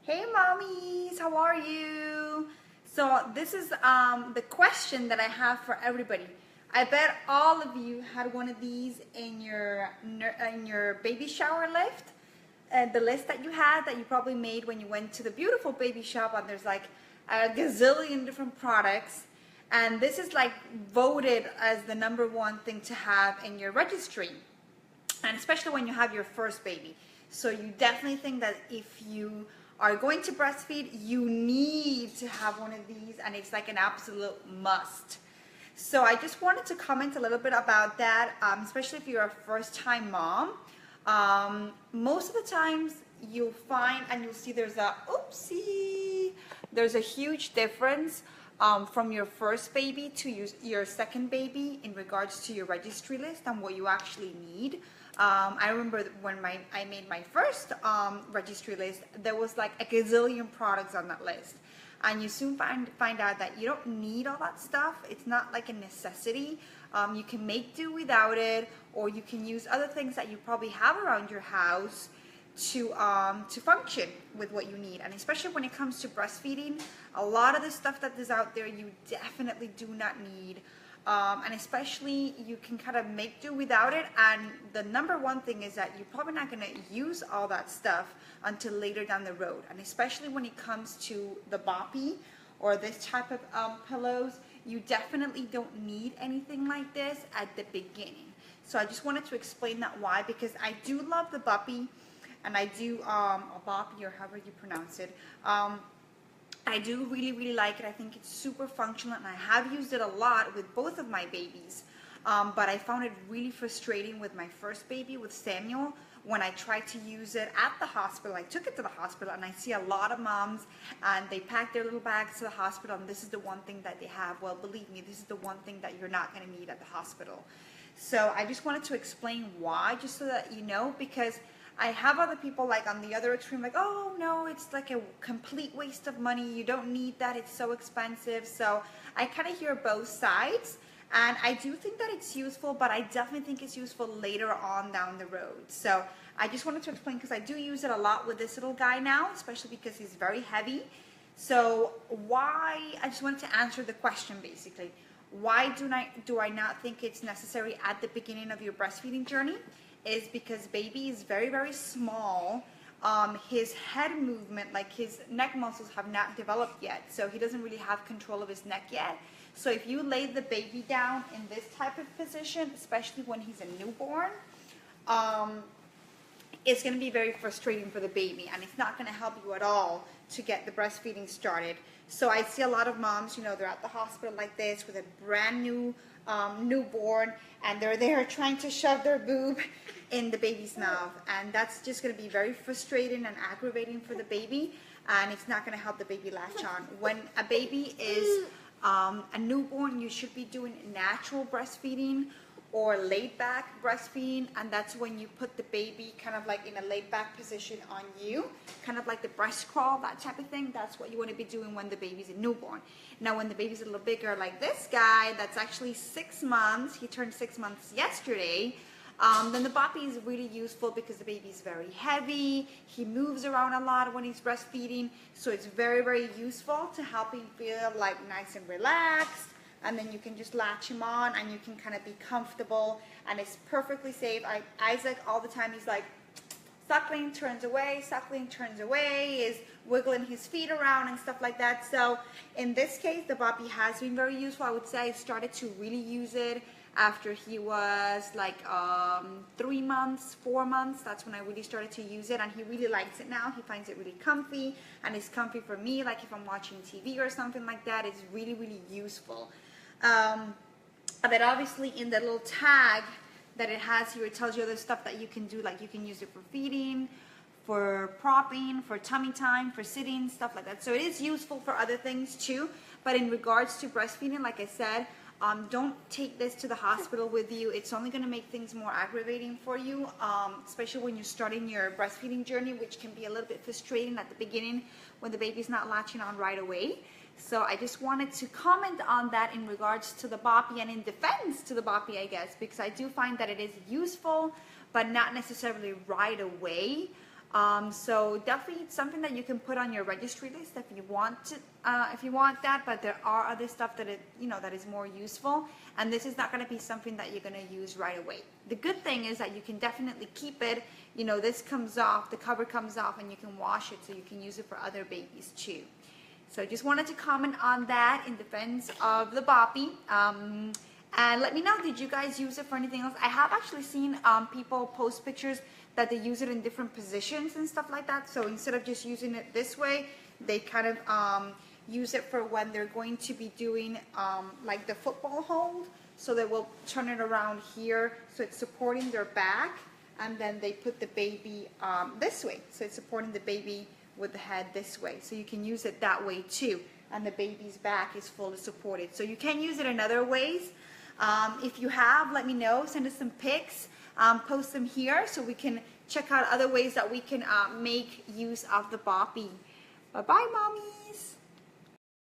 Hey mommies, how are you? So this is the question that I have for everybody. I bet all of you had one of these in your baby shower list. The list that you had that you probably made when you went to the beautiful baby shop, and there's like a gazillion different products. And this is like voted as the #1 thing to have in your registry, and especially when you have your first baby. So you definitely think that if you are going to breastfeed, you need to have one of these, and it's like an absolute must. So I just wanted to comment a little bit about that, especially if you're a first-time mom. Most of the times you'll find and you'll see there's a huge difference from your first baby to your second baby in regards to your registry list and what you actually need. I remember when I made my first registry list, there was like a gazillion products on that list. And you soon find out that you don't need all that stuff. It's not like a necessity. You can make do without it, or you can use other things that you probably have around your house to function with what you need. And especially when it comes to breastfeeding, a lot of the stuff that is out there you definitely do not need. And especially you can kind of make do without it, and the #1 thing is that you're probably not going to use all that stuff until later down the road. And especially when it comes to the Boppy or this type of pillows, you definitely don't need anything like this at the beginning. So I just wanted to explain that why, because I do love the Boppy, and I do or Boppy, or however you pronounce it. I do really like it. I think it's super functional, and I have used it a lot with both of my babies. But I found it really frustrating with my first baby, with Samuel, when I tried to use it at the hospital. I took it to the hospital, and I see a lot of moms, and they pack their little bags to the hospital, and this is the one thing that they have. Well, believe me, this is the one thing that you're not going to need at the hospital. So I just wanted to explain why, just so that you know, because I have other people like on the other extreme, like, oh no, it's like a complete waste of money. You don't need that. It's so expensive. So I kind of hear both sides, and I do think that it's useful, but I definitely think it's useful later on down the road. So I just wanted to explain, because I do use it a lot with this little guy now, especially because he's very heavy. So I just wanted to answer the question basically. Why do I not think it's necessary at the beginning of your breastfeeding journey? Is because baby is very small. His head movement, like his neck muscles, have not developed yet, so he doesn't really have control of his neck yet. So if you lay the baby down in this type of position, especially when he's a newborn, it's going to be very frustrating for the baby, and it's not going to help you at all to get the breastfeeding started. So I see a lot of moms, they're at the hospital like this with a brand new newborn, and they're there trying to shove their boob in the baby's mouth, and that's just going to be very frustrating and aggravating for the baby, and it's not going to help the baby latch on. When a baby is a newborn, you should be doing natural breastfeeding or laid back breastfeeding, and that's when you put the baby kind of like in a laid back position on you, kind of like the breast crawl, that type of thing. That's what you want to be doing when the baby's a newborn. Now when the baby's a little bigger, like this guy that's actually 6 months, he turned 6 months yesterday, then the Boppy is really useful because the baby's very heavy, he moves around a lot when he's breastfeeding, so it's very useful to help him feel like nice and relaxed. And then you can just latch him on, and you can kind of be comfortable, and it's perfectly safe. Isaac, all the time, he's like suckling, turns away, is wiggling his feet around and stuff like that. So in this case, the Boppy has been very useful. I would say I started to really use it after he was like 3 months, 4 months. That's when I really started to use it, and he really likes it now. He finds it really comfy, and it's comfy for me, like if I'm watching TV or something like that. It's really useful. But obviously in the little tag that it has here, it tells you other stuff that you can do, like you can use it for feeding, for propping, for tummy time, for sitting, stuff like that. So it is useful for other things too, but in regards to breastfeeding, like I said, don't take this to the hospital with you. It's only going to make things more aggravating for you, especially when you're starting your breastfeeding journey, which can be a little bit frustrating at the beginning when the baby's not latching on right away. So I just wanted to comment on that in regards to the Boppy, and in defense to the Boppy, I guess, because I do find that it is useful, but not necessarily right away. So definitely it's something that you can put on your registry list if you want to, if you want that. But there are other stuff that that is more useful, and this is not going to be something that you're going to use right away. The good thing is that you can definitely keep it. This comes off, the cover comes off, and you can wash it, so you can use it for other babies too. So I just wanted to comment on that in defense of the Boppy. And let me know, did you guys use it for anything else? I have actually seen people post pictures that they use it in different positions and stuff like that. So instead of just using it this way, they kind of use it for when they're going to be doing like the football hold. So they will turn it around here, so it's supporting their back, and then they put the baby this way. So it's supporting the baby with the head this way. So you can use it that way too. And the baby's back is fully supported. So you can use it in other ways. If you have, let me know, send us some pics, post them here so we can check out other ways that we can make use of the Boppy. Bye-bye, mommies.